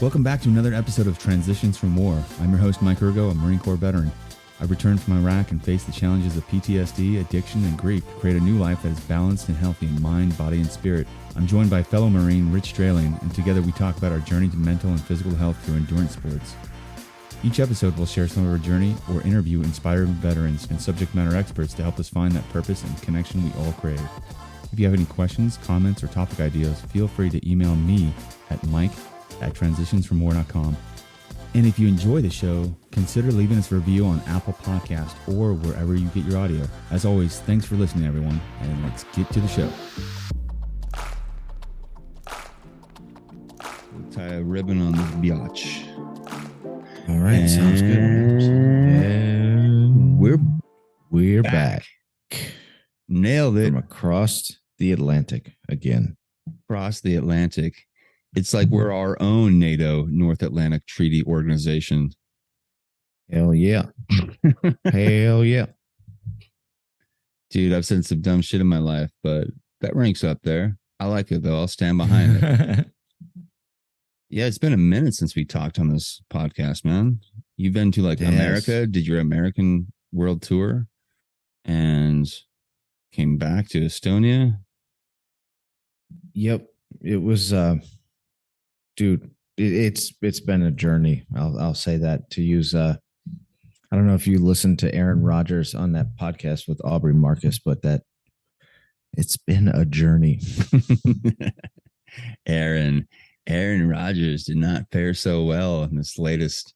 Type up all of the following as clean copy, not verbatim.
Welcome back to another episode of Transitions from War. I'm your host, Mike Ergo, a Marine Corps veteran. I returned from Iraq and faced the challenges of PTSD, addiction, and grief to create a new life that is balanced and healthy in mind, body, and spirit. I'm joined by fellow Marine Rich Straley, and together we talk about our journey to mental and physical health through endurance sports. Each episode will share some of our journey or interview inspired veterans and subject matter experts to help us find that purpose and connection we all crave. If you have any questions, comments, or topic ideas, feel free to email me at mike@transitionsfromwar.com. And if you enjoy the show, consider leaving us a review on Apple Podcast or wherever you get your audio. As always, thanks for listening, everyone, and let's get to the show. We'll tie a ribbon on this biatch. All right, sounds good. And we're back. Nailed it. From across the Atlantic again. Across the Atlantic. It's like we're our own NATO North Atlantic Treaty Organization. Hell yeah. Hell yeah. Dude, I've said some dumb shit in my life, but that ranks up there. I like it, though. I'll stand behind it. Yeah, it's been a minute since we talked on this podcast, man. You've been to like America, did your American World Tour, and came back to Estonia. Yep. It was dude, it's been a journey. I'll say that, to use I don't know if you listened to Aaron Rodgers on that podcast with Aubrey Marcus, but that it's been a journey. Aaron Rodgers did not fare so well in this latest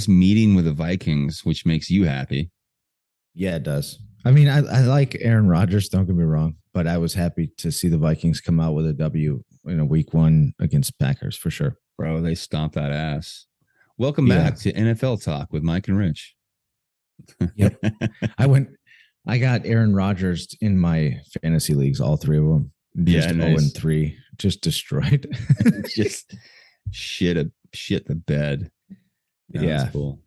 meeting with the Vikings, which makes you happy. Yeah, it does. I mean, I like Aaron Rodgers, don't get me wrong, but I was happy to see the Vikings come out with a W in a week one against Packers for sure. Bro, they stomped that ass. Welcome back to NFL Talk with Mike and Rich. Yep. I got Aaron Rodgers in my fantasy leagues, all three of them. Just 0-3, just destroyed. Just shit the bed. Yeah. Cool.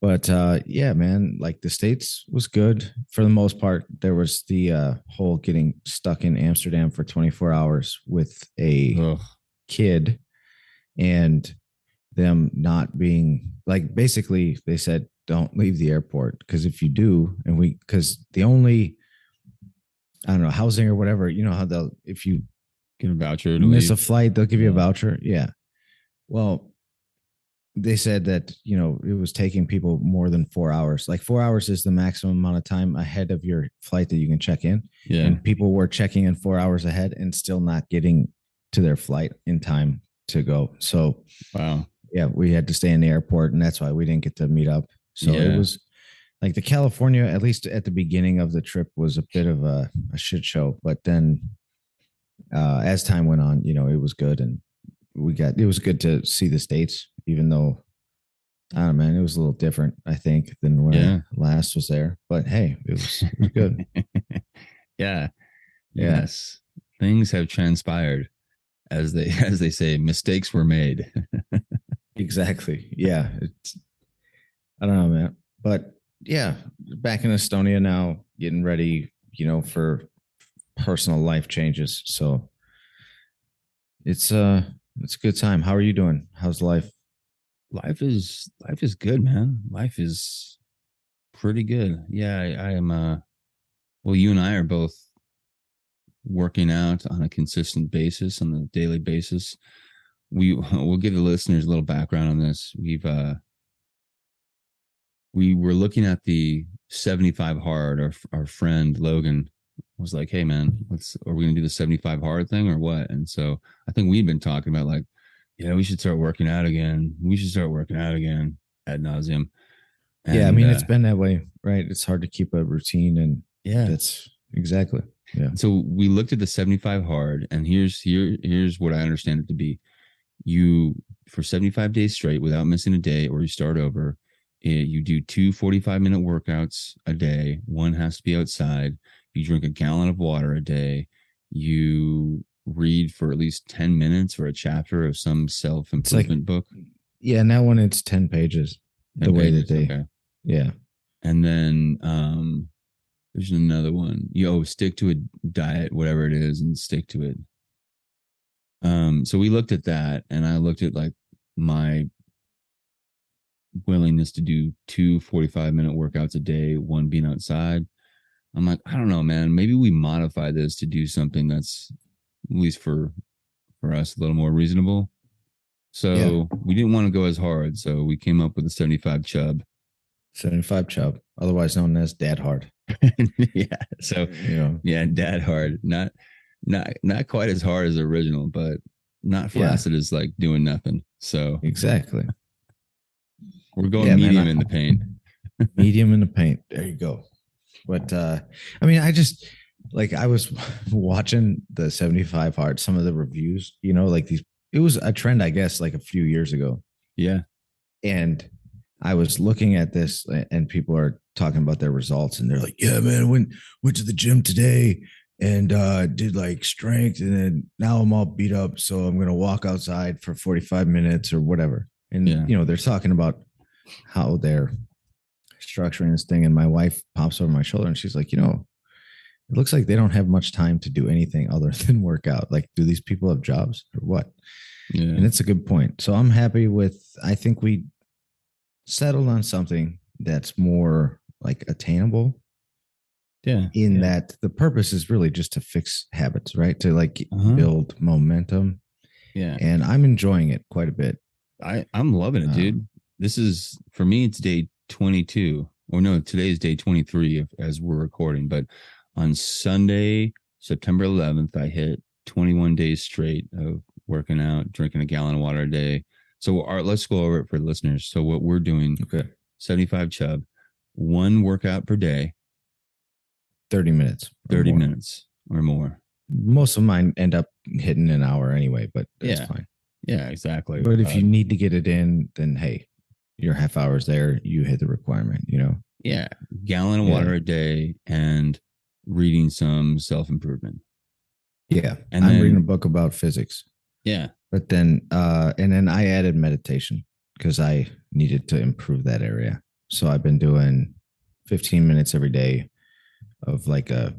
But yeah, man, like the States was good for the most part. There was the whole getting stuck in Amsterdam for 24 hours with a kid, and them not being like, basically they said, don't leave the airport, because if you do, because the only, I don't know, housing or whatever, you know how if you get a voucher, miss a flight, they'll give you a voucher. Yeah. Well, they said that, it was taking people more than 4 hours. Like 4 hours is the maximum amount of time ahead of your flight that you can check in. Yeah. And people were checking in 4 hours ahead and still not getting to their flight in time to go. So, wow. Yeah, we had to stay in the airport, and that's why we didn't get to meet up. So It was like the California, at least at the beginning of the trip, was a bit of a shit show. But then as time went on, it was good. And it was good to see the States, even though, I don't know, man, it was a little different, I think, than when I last was there. But hey, it was good. Yeah. Yes. Things have transpired. As they say, mistakes were made. Exactly. Yeah. I don't know, man. But yeah, back in Estonia now, getting ready, for personal life changes. So it's a good time. How are you doing? How's life? Life is good, man. Life is pretty good. Yeah, I am. Well, you and I are both working out on a consistent basis, on a daily basis. We'll give the listeners a little background on this. We were looking at the 75 hard. Our friend Logan was like, "Hey, man, are we gonna do the 75 hard thing or what?" And so I think we'd been talking about like, yeah, we should start working out again. Ad nauseum. Yeah, I mean, it's been that way, right? It's hard to keep a routine, and that's exactly. Yeah. So we looked at the 75 hard, and here's what I understand it to be. You, for 75 days straight without missing a day, or you start over, you do 2 45-minute workouts a day. One has to be outside. You drink a gallon of water a day. You read for at least 10 minutes or a chapter of some self-improvement book. Yeah, and that one, it's 10 pages. the way that they, okay. yeah. And then there's another one. Stick to a diet, whatever it is, and stick to it. So we looked at that, and I looked at like my willingness to do 2 45-minute workouts a day, one being outside. I'm like, I don't know, man. Maybe we modify this to do something that's at least for us a little more reasonable. So we didn't want to go as hard. So we came up with a 75 Chub. 75 Chub, otherwise known as Dad Hard. Yeah. So Dad Hard. Not quite as hard as the original, but not flaccid as like doing nothing. So exactly. We're going medium in the paint. Medium in the paint. There you go. But I mean, I just like I was watching the 75 Hard, some of the reviews, like these, it was a trend, I guess, like a few years ago. Yeah. And I was looking at this and people are talking about their results and they're like, yeah, man, went to the gym today and did like strength. And then now I'm all beat up. So I'm going to walk outside for 45 minutes or whatever. And, they're talking about how they're structuring this thing. And my wife pops over my shoulder and she's like, it looks like they don't have much time to do anything other than work out. Like, do these people have jobs or what? Yeah. And it's a good point. So I'm happy I think we settled on something that's more like attainable. Yeah. In that the purpose is really just to fix habits, right? To like build momentum. Yeah. And I'm enjoying it quite a bit. I'm loving it, dude. This is, for me, it's day 22. Or no, today's day 23 as we're recording. But on Sunday, September 11th, I hit 21 days straight of working out, drinking a gallon of water a day. So let's go over it for the listeners. So what we're doing, 75 Chub, one workout per day. 30 minutes. 30 minutes or more. Most of mine end up hitting an hour anyway, but that's fine. Yeah, exactly. But if you need to get it in, then hey, your half hour's there, you hit the requirement, Yeah. Gallon of water a day and reading some self-improvement. Yeah. And I'm reading a book about physics. Yeah. But then, and then I added meditation because I needed to improve that area. So I've been doing 15 minutes every day of like a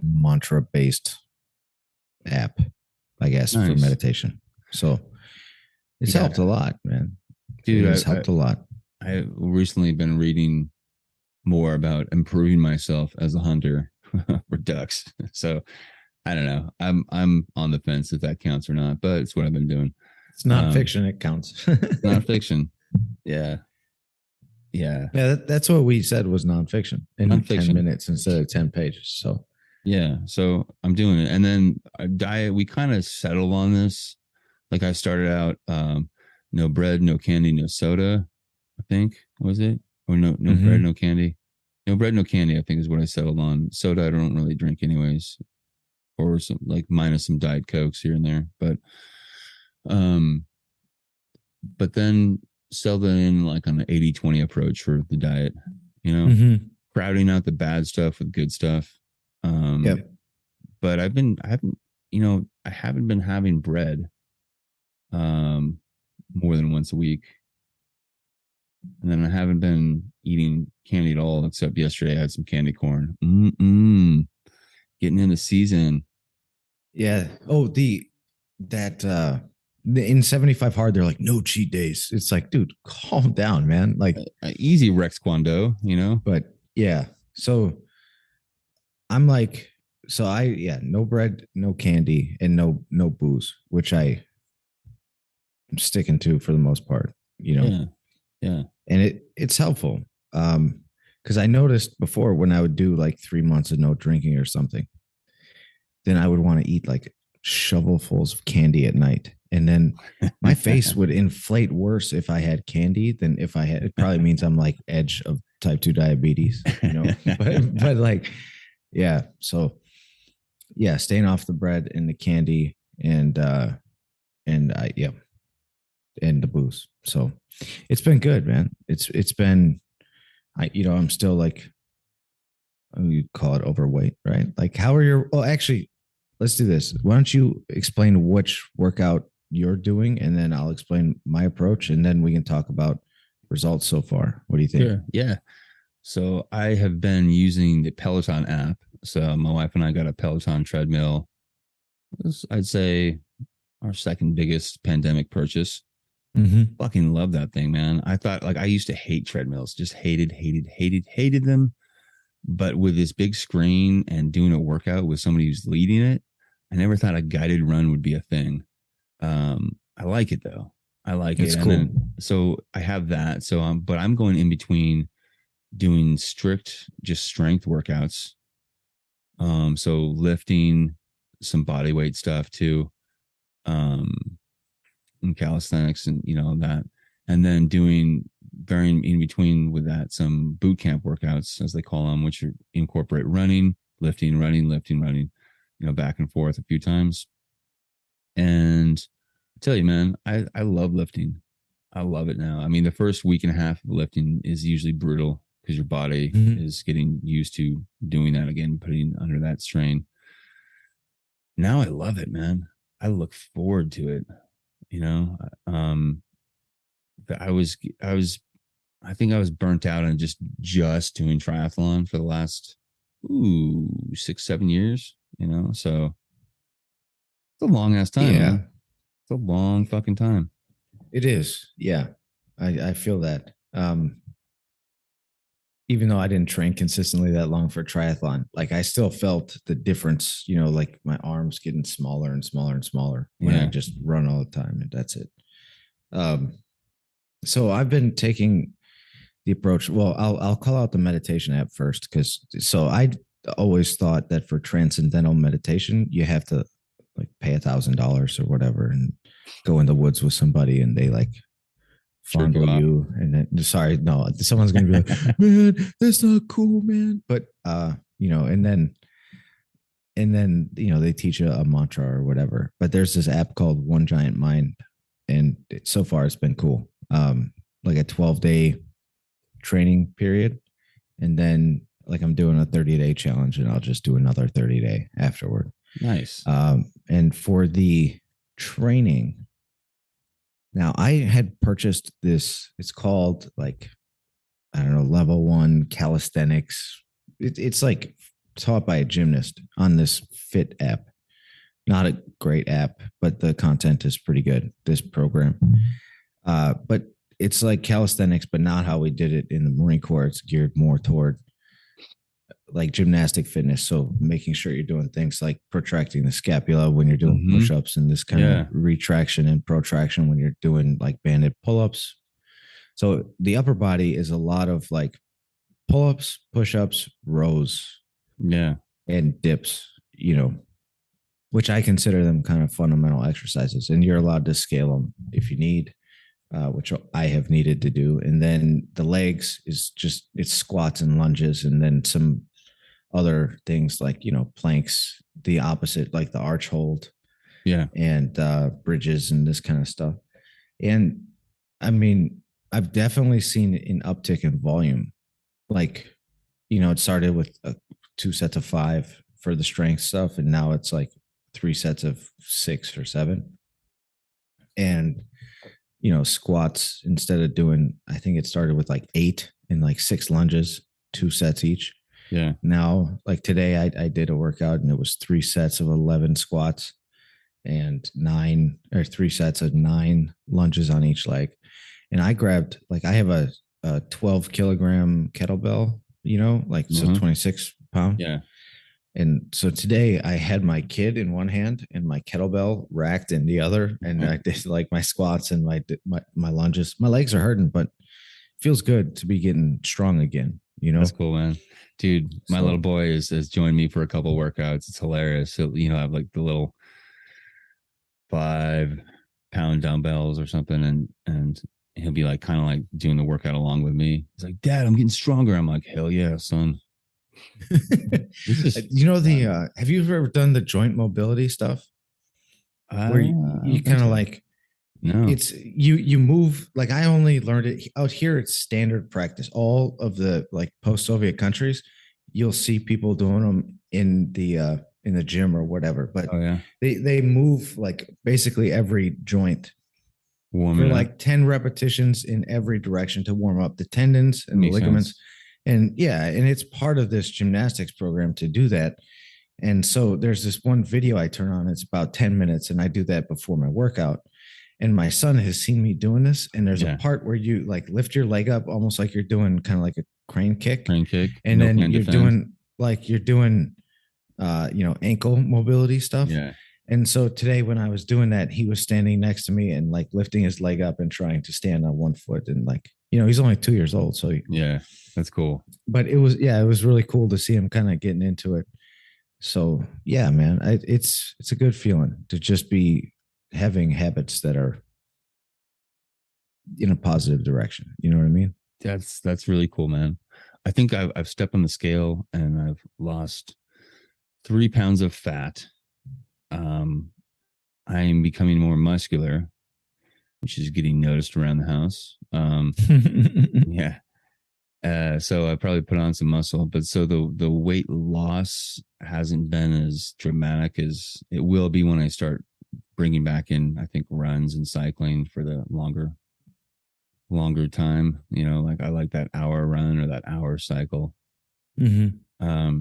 mantra based app, I guess, for meditation. So it's helped a lot, man. Dude, it's helped a lot. I've recently been reading more about improving myself as a hunter for ducks. So I don't know. I'm on the fence if that counts or not, but it's what I've been doing. It's not fiction. It counts. Not fiction. Yeah. Yeah. Yeah. That's what we said was nonfiction in 10 minutes instead of 10 pages. So yeah. So I'm doing it. And then diet, we kind of settled on this. Like I started out, no bread, no candy, no soda, I think, was it? Or no bread, no candy. No bread, no candy, I think is what I settled on. Soda, I don't really drink anyways. Or some like minus some Diet Cokes here and there. But then settled in like on an 80-20 approach for the diet, crowding out the bad stuff with good stuff. But I haven't been having bread more than once a week. And then I haven't been eating candy at all, except yesterday I had some candy corn. Getting into season. Yeah. Oh, in 75 Hard, they're like, no cheat days. It's like, dude, calm down, man. Like easy Rex Kwando, But yeah. So I'm like, no bread, no candy, and no booze, which I'm sticking to for the most part, Yeah. And it's helpful. Because I noticed before when I would do like 3 months of no drinking or something, then I would want to eat like shovelfuls of candy at night. And then my face would inflate worse if I had candy than if I had. It probably means I'm like edge of type 2 diabetes, but like, yeah. So yeah, staying off the bread and the candy and the booze. So it's been good, man. It's been, I'm still like, you call it overweight, right? Like actually, let's do this. Why don't you explain which workout you're doing and then I'll explain my approach and then we can talk about results so far. What do you think? Sure. Yeah. So I have been using the Peloton app. So my wife and I got a Peloton treadmill. I'd say our second biggest pandemic purchase. Mm-hmm. Fucking love that thing, man. I thought like I used to hate treadmills, just hated them. But with this big screen and doing a workout with somebody who's leading it, I never thought a guided run would be a thing. I like it though. I like It's it. And cool. then so I have that. So but I'm going in between doing strict just strength workouts. So lifting some body weight stuff too. Um, and calisthenics and that. And then doing varying in between with that some boot camp workouts as they call them, which incorporate running, lifting, running, lifting, running, back and forth a few times. And I tell you, man, I love lifting. I love it now. I mean, the first week and a half of lifting is usually brutal because your body Mm-hmm. is getting used to doing that again, putting under that strain. Now I love it, man. I look forward to it. You know, um, I think I was burnt out on just doing triathlon for the last 6, 7 years. So it's a long ass time, Yeah, man. It's a long fucking time. it is. Yeah, I feel that. Even though I didn't train consistently that long for triathlon, like I still felt the difference, like my arms getting smaller and smaller and smaller when I Yeah, just run all the time. And that's it. Um, so I've been taking the approach. Well, I'll call out the meditation app first because so I always thought that for transcendental meditation, you have to like pay $1,000 or whatever and go in the woods with somebody and they like jerk you fondle off. you and then sorry no someone's gonna be like man that's not cool man but and then they teach you a mantra or whatever but there's this app called One Giant Mind and so far it's been cool like a 12-day training period and then like I'm doing a 30-day challenge and I'll just do another 30-day afterward. Nice. And for the training now I had purchased this, it's called like, I don't know, level one calisthenics. It's like taught by a gymnast on this Fit app. Not a great app, but the content is pretty good. This program. But it's like calisthenics, but not how we did it in the Marine Corps. It's geared more toward like gymnastic fitness. So making sure you're doing things like protracting the scapula when you're doing push-ups and this kind of retraction and protraction when you're doing like banded pull-ups. So the upper body is a lot of like pull-ups, push-ups, rows, Yeah. and dips, which I consider them kind of fundamental exercises. And you're allowed to scale them if you need, which I have needed to do. And then the legs is just it's squats and lunges, and then some other things like planks, the opposite, like the arch hold, Yeah. and bridges and this kind of stuff. And I mean, I've definitely seen an uptick in volume. Like, it started with 2 sets of 5 for the strength stuff, and now it's like 3 sets of 6 or 7. And squats, instead of doing, I think it started with like 8 and like 6 lunges, 2 sets each. Yeah. Now, like today, I did a workout and it was 3 sets of 11 squats and 3 sets of 9 lunges on each leg. And I grabbed, like, I have a 12 kilogram kettlebell, so 26 pound. Yeah. And so today I had my kid in one hand and my kettlebell racked in the other. And I did like my squats and my lunges. My legs are hurting, but it feels good to be getting strong again. That's cool, man. Dude, my little boy has joined me for a couple workouts. It's hilarious. So, I have like the little 5-pound dumbbells or something, and he'll be like kind of like doing the workout along with me. He's like, Dad, I'm getting stronger. I'm like, hell yeah, son. Have you ever done the joint mobility stuff? Where you kind of like, no, it's you move, like I only learned it out here. It's standard practice. All of the like post-Soviet countries, you'll see people doing them in the gym or whatever. But oh yeah, they move like basically every joint Warm for it up. like 10 repetitions in every direction to warm up the tendons and the Makes ligaments. sense. And yeah, and it's part of this gymnastics program to do that. And so there's this one video I turn on, it's about 10 minutes, and I do that before my workout. And my son has seen me doing this. And there's a Yeah. part where you like lift your leg up almost like you're doing kind of like a crane kick. Crane kick. And No then plan you're defend. doing like you're doing ankle mobility stuff. Yeah. And so today when I was doing that, he was standing next to me and like lifting his leg up and trying to stand on one foot. And like, he's only 2 years old. So Yeah, that's cool. but it was really cool to see him kind of getting into it. So yeah, man, it's a good feeling to just be having habits that are in a positive direction. You know what I mean? That's really cool, man. I think I've stepped on the scale and I've lost 3 pounds of fat. I am becoming more muscular, which is getting noticed around the house. Yeah. So I probably put on some muscle, but so the weight loss hasn't been as dramatic as it will be when I start bringing back in, I think, runs and cycling for the longer time. Like I like that hour run or that hour cycle. Mm-hmm.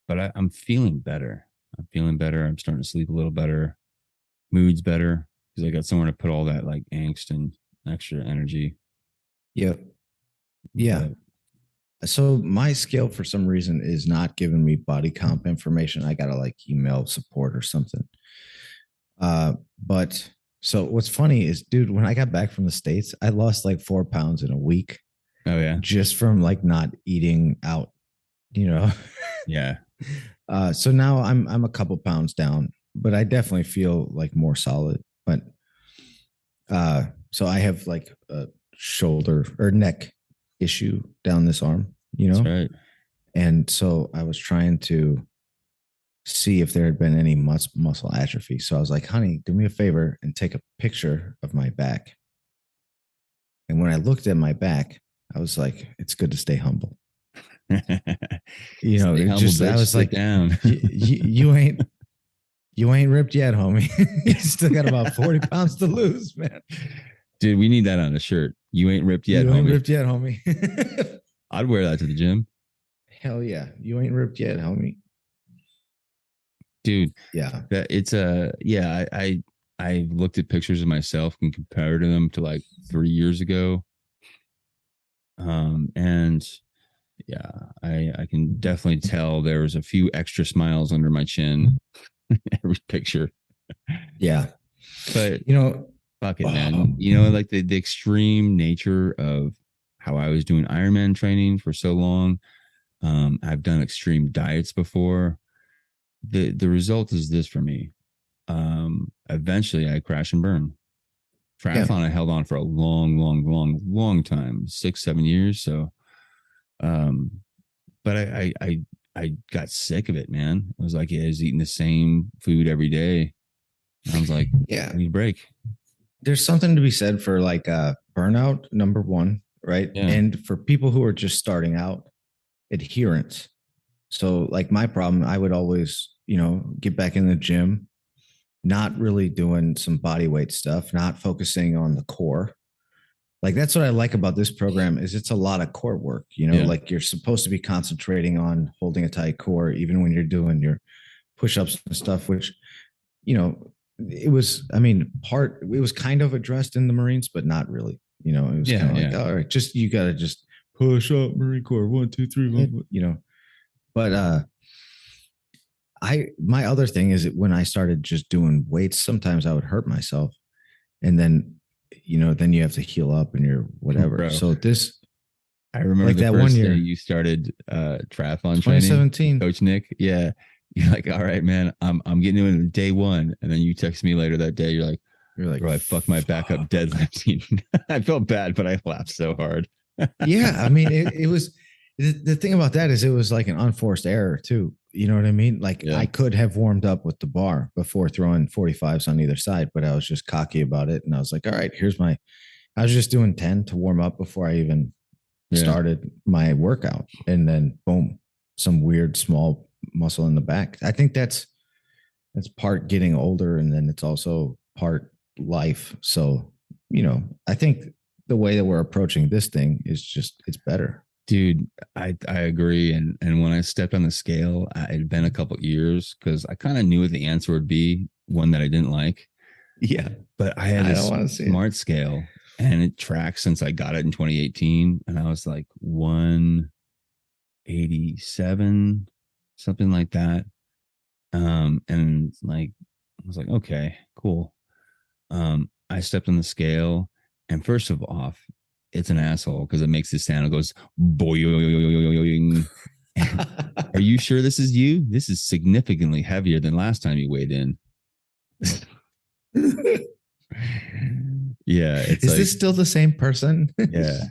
But I'm feeling better. I'm starting to sleep a little better. Mood's better because I got somewhere to put all that like angst and extra energy. Yep. Yeah. So my scale for some reason is not giving me body comp information. I gotta like email support or something. But so what's funny is, dude, when I got back from the States, I lost like 4 pounds in a week. Oh yeah. Just from like not eating out, Yeah. So now I'm a couple pounds down, but I definitely feel like more solid. But so I have like a shoulder or neck issue down this arm, That's right. And so I was trying to see if there had been any muscle atrophy. So I was like, honey, do me a favor and take a picture of my back. And when I looked at my back, I was like, it's good to stay humble. Stay humble, just bitch. I was Sit like, down. you ain't ripped yet, homie. You still got about 40 pounds to lose, man. Dude, we need that on a shirt. You ain't ripped yet, you homie. ain't ripped yet, homie. I'd wear that to the gym. Hell yeah. You ain't ripped yet, homie. Dude. Yeah. It's I looked at pictures of myself and compared them to like 3 years ago. And yeah, I can definitely tell there was a few extra smiles under my chin every picture. Yeah. But fuck it, man. Like the extreme nature of how I was doing Ironman training for so long. I've done extreme diets before. The result is this for me. Eventually I crash and burn. Triathlon I held on for a long time, 6-7 years. So but I got sick of it, man. I was like, I was eating the same food every day. I was like, I need a break. There's something to be said for like burnout, number one, right? Yeah. And for people who are just starting out, adherence. So like my problem, I would always, get back in the gym, not really doing some body weight stuff, not focusing on the core. Like that's what I like about this program is it's a lot of core work, like you're supposed to be concentrating on holding a tight core, even when you're doing your push-ups and stuff, which, it was kind of addressed in the Marines, but not really, it was kind of like, all right, you got to just push up Marine Corps, 1, 2, 3, but, my other thing is that when I started just doing weights, sometimes I would hurt myself and then you have to heal up and you're whatever. Bro. So I remember like that one year you started triathlon 2017 training, Coach Nick. Yeah. You're like, all right, man, I'm getting into day one. And then you text me later that day. You're like, bro, I fucked my back up deadlifting. I felt bad, but I laughed so hard. Yeah. I mean, it was the thing about that is it was like an unforced error too. You know what I mean? Like I could have warmed up with the bar before throwing 45s on either side, but I was just cocky about it. And I was like, all right, I was just doing 10 to warm up before I even started my workout. And then boom, some weird small muscle in the back. I think that's part getting older. And then it's also part life. So I think the way that we're approaching this thing is just it's better. Dude, I agree. And when I stepped on the scale, it had been a couple years because I kind of knew what the answer would be, one that I didn't like. Yeah. But I had I don't this want to see it. smart scale and it tracks since I got it in 2018. And I was like 187, something like that. And like I was like, okay, cool. I stepped on the scale, and first of all, it's an asshole because it makes this sound. It goes boing. Are you sure this is you? This is significantly heavier than last time you weighed in. Yeah, it's Is like, this still the same person? yeah.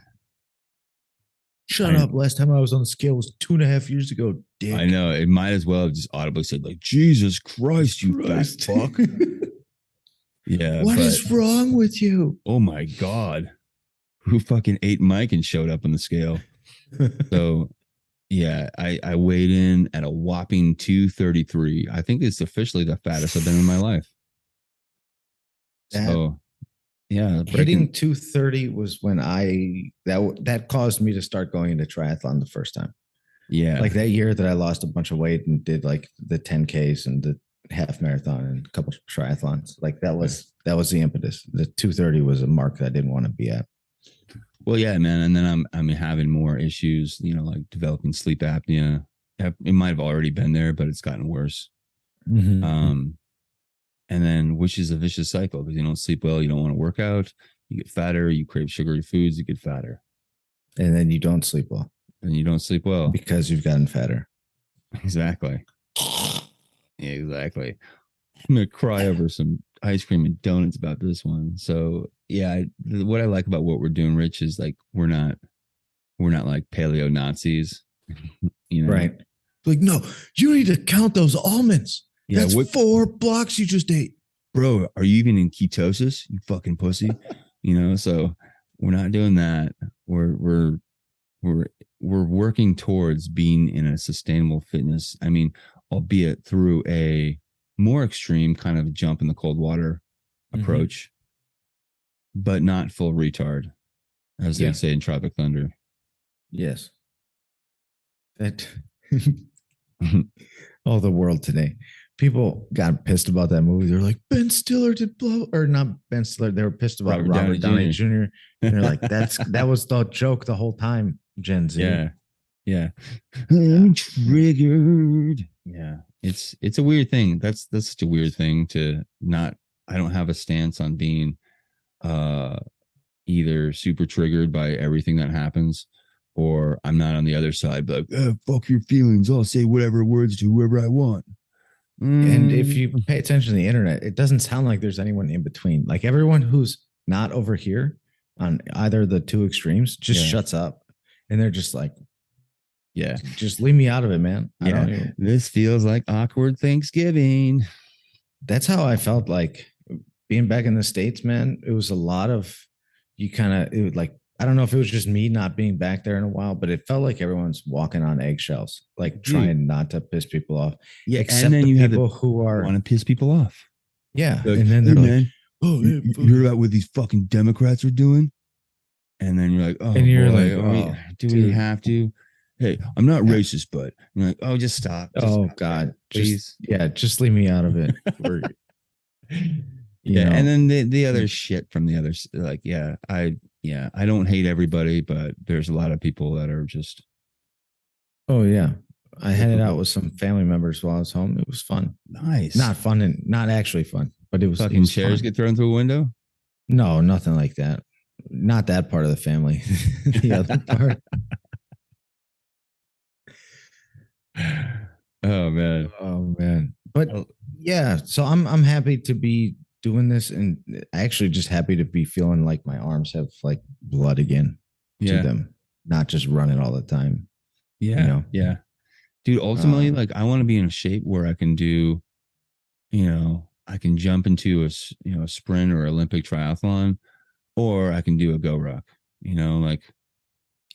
Shut up. Last time I was on the scale was 2.5 years ago, dick. I know. It might as well have just audibly said, like, Jesus Christ, you fat fuck. Yeah. What is wrong with you? Oh my God. Who fucking ate Mike and showed up on the scale? So yeah, I weighed in at a whopping 233. I think it's officially the fattest I've been in my life. So yeah, hitting 230 was when that caused me to start going into triathlon the first time. Yeah. Like that year that I lost a bunch of weight and did like the 10Ks and the half marathon and a couple of triathlons. Like that was the impetus. The 230 was a mark that I didn't want to be at. Well, yeah, man. And then I'm having more issues, like developing sleep apnea. It might have already been there, but it's gotten worse. Mm-hmm. And then which is a vicious cycle because you don't sleep well, you don't want to work out, you get fatter, you crave sugary foods, you get fatter. And then you don't sleep well. And you don't sleep well. Because you've gotten fatter. Exactly. Yeah, exactly. I'm gonna cry over some ice cream and donuts about this one. So yeah, what I like about what we're doing, Rich, is like we're not like paleo Nazis, Right? Like, no, you need to count those almonds. Yeah, that's 4 blocks you just ate, bro. Are you even in ketosis? You fucking pussy. So we're not doing that. We're working towards being in a sustainable fitness. I mean, albeit through a more extreme kind of jump in the cold water approach, but not full retard, as they say in Tropic Thunder. Yes. That the world today. People got pissed about that movie. They're like, Ben Stiller did blah, or not Ben Stiller. They were pissed about Robert Downey Jr. And they're like, that was the joke the whole time, Gen Z. Yeah. I'm triggered. Yeah. It's a weird thing. That's such a weird thing to not. I don't have a stance on being either super triggered by everything that happens, or I'm not on the other side, but like, fuck your feelings. I'll say whatever words to whoever I want. And if you pay attention to the internet, it doesn't sound like there's anyone in between. Like everyone who's not over here on either the two extremes just shuts up, and they're just like, yeah, just leave me out of it, man. This feels like awkward Thanksgiving. That's how I felt like being back in the States, man. It was a lot of I don't know if it was just me not being back there in a while, but it felt like everyone's walking on eggshells, like trying not to piss people off. Yeah, and then you have people who want to piss people off. Yeah, like, and then they're like, man, "Oh, you heard about what these fucking Democrats are doing?" And then you're like, "Oh, and you're like, do we have to?" Hey, I'm not racist, but you're like, "Oh, just stop." God, please, just leave me out of it. And then the other shit from the others, like, I don't hate everybody, but there's a lot of people that are just. Oh yeah, I had it out with some family members while I was home. It was fun. Nice, not fun and not actually fun, but it was. Fucking chairs get thrown through a window. No, nothing like that. Not that part of the family. The other part. Oh man. But yeah, so I'm happy to be doing this, and actually just happy to be feeling like my arms have like blood again to them, not just running all the time. Yeah. Dude, ultimately, like I want to be in a shape where I can do, I can jump into a sprint or Olympic triathlon, or I can do a go ruck, like.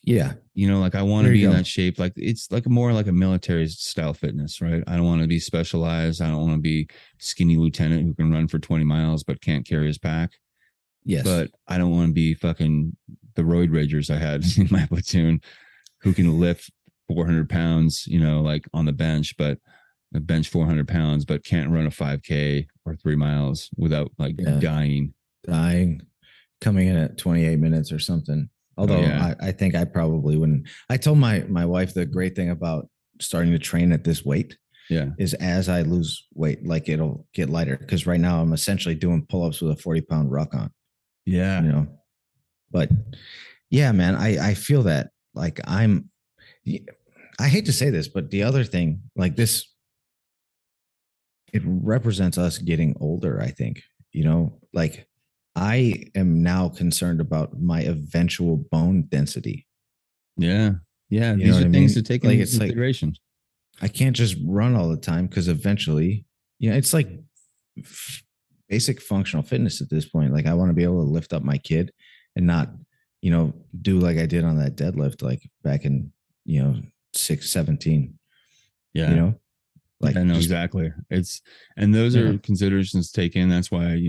Yeah. Like I want to be in that shape. Like it's like more like a military style fitness, right? I don't want to be specialized. I don't want to be skinny lieutenant who can run for 20 miles but can't carry his pack. Yes. but I don't want to be fucking the roid ragers I had in my platoon who can lift 400 pounds, like on the bench, but bench 400 pounds, but can't run a 5K or 3 miles without like dying. Coming in at 28 minutes or something. Although I think I probably wouldn't. I told my wife the great thing about starting to train at this weight is as I lose weight, like it'll get lighter. Because right now I'm essentially doing pull-ups with a 40-pound ruck on. Yeah. But yeah, man, I feel that like I hate to say this, but the other thing, like this, it represents us getting older, I think, like I am now concerned about my eventual bone density. Yeah. Yeah. These are things to take into consideration. I can't just run all the time because eventually, it's like basic functional fitness at this point. Like I want to be able to lift up my kid and not, do like I did on that deadlift, like back in, 17. Yeah. Like I know exactly. And those are considerations taken. That's why,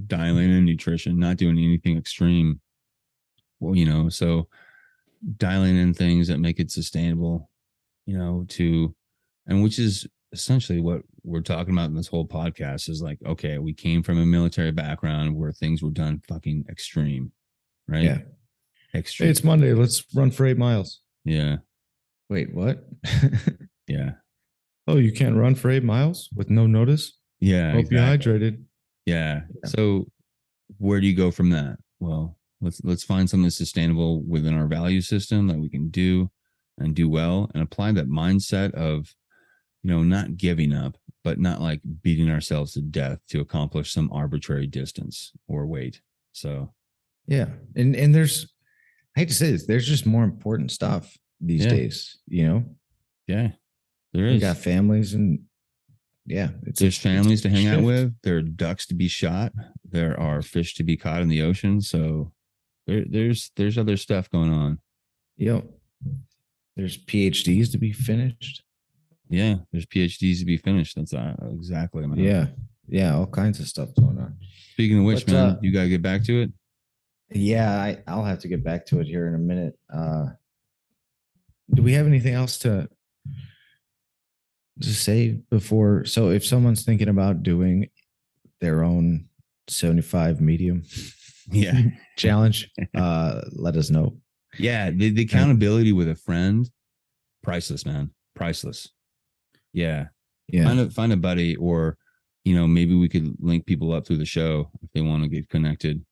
dialing in nutrition, not doing anything extreme. Well, so dialing in things that make it sustainable, and which is essentially what we're talking about in this whole podcast is like, okay, we came from a military background where things were done fucking extreme, right? Yeah. Extreme. Hey, it's Monday. Let's run for 8 miles. Yeah. Wait, what? Yeah. Oh, you can't run for 8 miles with no notice? Yeah. Hope you're hydrated. Yeah. So where do you go from that? Well, let's find something sustainable within our value system that we can do and do well and apply that mindset of, not giving up, but not like beating ourselves to death to accomplish some arbitrary distance or weight. So yeah. And there's, I hate to say this, there's just more important stuff these days, Yeah. There is. We got families and there's families to hang out with. There are ducks to be shot. There are fish to be caught in the ocean. So there's other stuff going on. Yep. There's PhDs to be finished. Yeah, there's PhDs to be finished. That's exactly. Man. Yeah, all kinds of stuff going on. Speaking of which, man, you gotta get back to it. Yeah, I'll have to get back to it here in a minute. Do we have anything else to say before? So if someone's thinking about doing their own 75 medium challenge, let us know. Yeah, the accountability with a friend, priceless, man. Priceless. Yeah. Find a buddy, or maybe we could link people up through the show if they want to get connected.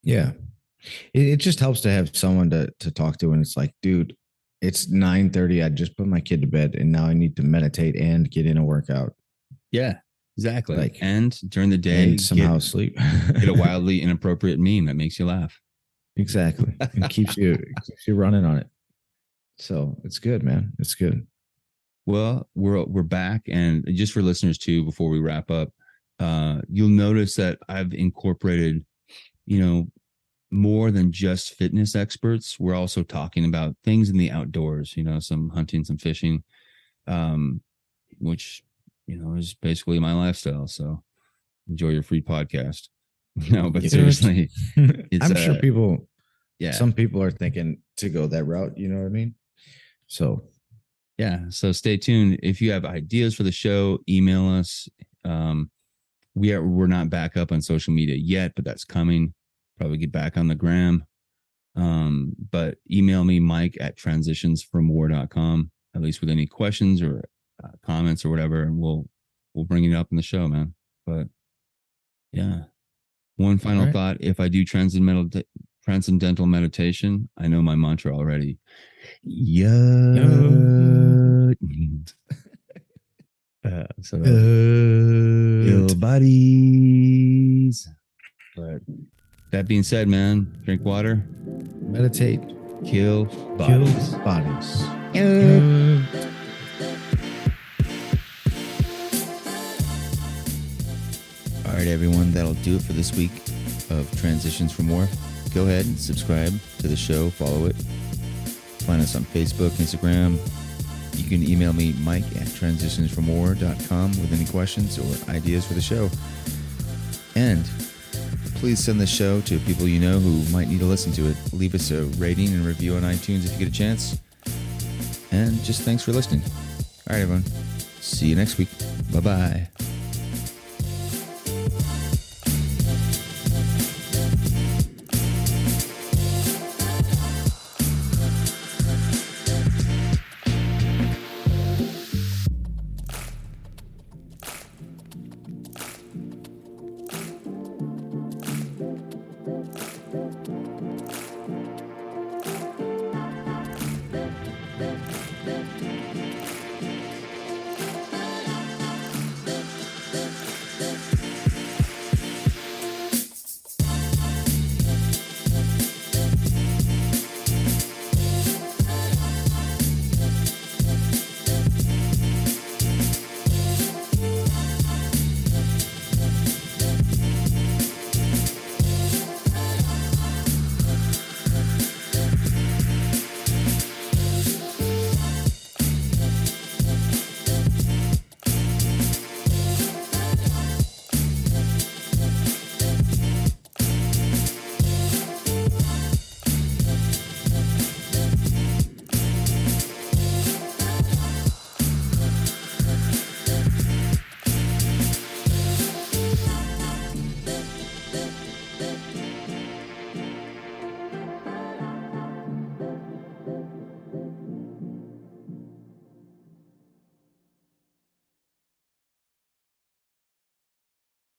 Yeah. It just helps to have someone to talk to. And it's like, dude, it's 9:30. I just put my kid to bed and now I need to meditate and get in a workout. Yeah, exactly. And during the day, and somehow sleep. Get a wildly inappropriate meme that makes you laugh. Exactly. And keeps you running on it. So it's good, man. It's good. Well, we're back, and just for listeners too, before we wrap up, you'll notice that I've incorporated, more than just fitness experts. We're also talking about things in the outdoors, some hunting, some fishing, which, is basically my lifestyle. So enjoy your free podcast. No, but seriously, I'm sure some people are thinking to go that route. You know what I mean? So, yeah. So stay tuned. If you have ideas for the show, email us. We're not back up on social media yet, but that's coming. Probably get back on the gram. But email me, mike@transitionsfromwar.com, at least with any questions or comments or whatever, and we'll bring it up in the show, man. But yeah. One final thought. If I do transcendental meditation, I know my mantra already. Kill bodies. But that being said, man, drink water, meditate, kill bodies. All right, everyone, that'll do it for this week of Transitions from War. Go ahead and subscribe to the show, follow it. Find us on Facebook, Instagram. You can email me, mike@transitionsfromwar.com with any questions or ideas for the show. And Please send the show to people you know who might need to listen to it. Leave us a rating and review on iTunes if you get a chance. And just thanks for listening. All right, everyone. See you next week. Bye-bye.